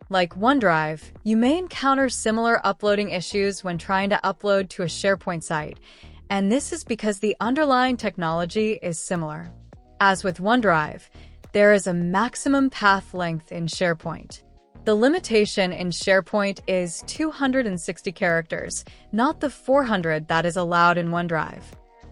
Like OneDrive, you may encounter similar uploading issues when trying to upload to a SharePoint site, and this is because the underlying technology is similar. As with OneDrive, there is a maximum path length in SharePoint. The limitation in SharePoint is 260 characters, not the 400 that is allowed in OneDrive.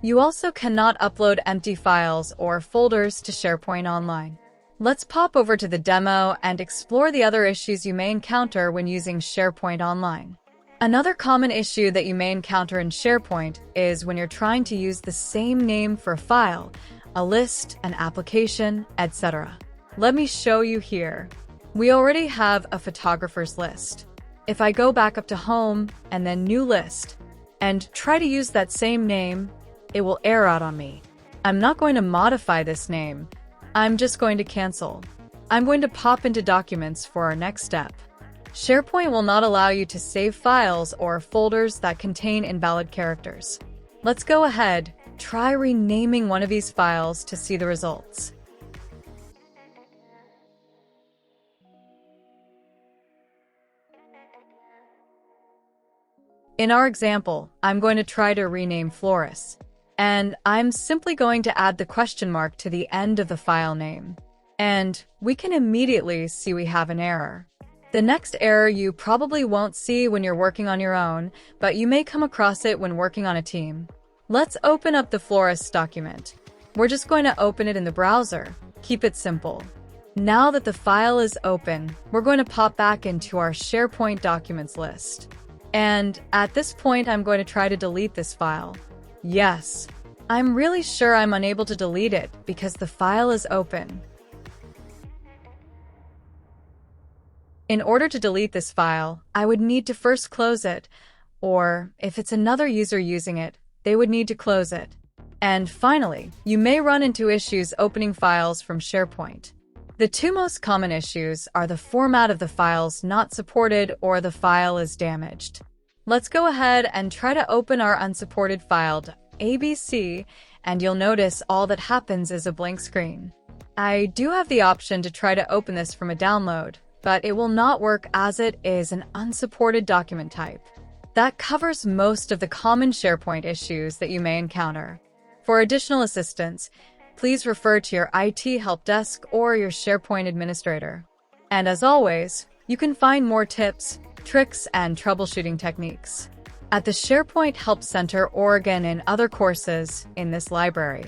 You also cannot upload empty files or folders to SharePoint Online. Let's pop over to the demo and explore the other issues you may encounter when using SharePoint Online. Another common issue that you may encounter in SharePoint is when you're trying to use the same name for a file, a list, an application, etc. Let me show you here. We already have a photographer's list. If I go back up to Home and then New List and try to use that same name, it will error out on me. I'm not going to modify this name. I'm just going to cancel. I'm going to pop into Documents for our next step. SharePoint will not allow you to save files or folders that contain invalid characters. Let's go ahead, try renaming one of these files to see the results. In our example, I'm going to try to rename Flores, and I'm simply going to add the question mark to the end of the file name. And we can immediately see we have an error. The next error you probably won't see when you're working on your own, but you may come across it when working on a team. Let's open up the Flores document. We're just going to open it in the browser. Keep it simple. Now that the file is open, we're going to pop back into our SharePoint documents list. And at this point, I'm going to try to delete this file. Yes, I'm really sure I'm unable to delete it because the file is open. In order to delete this file, I would need to first close it, or if it's another user using it, they would need to close it. And finally, you may run into issues opening files from SharePoint. The two most common issues are the format of the files not supported or the file is damaged. Let's go ahead and try to open our unsupported file to ABC, and you'll notice all that happens is a blank screen. I do have the option to try to open this from a download, but it will not work as it is an unsupported document type. That covers most of the common SharePoint issues that you may encounter. For additional assistance, please refer to your IT help desk or your SharePoint administrator. And as always, you can find more tips, tricks, and troubleshooting techniques at the SharePoint Help Center Oregon and other courses in this library.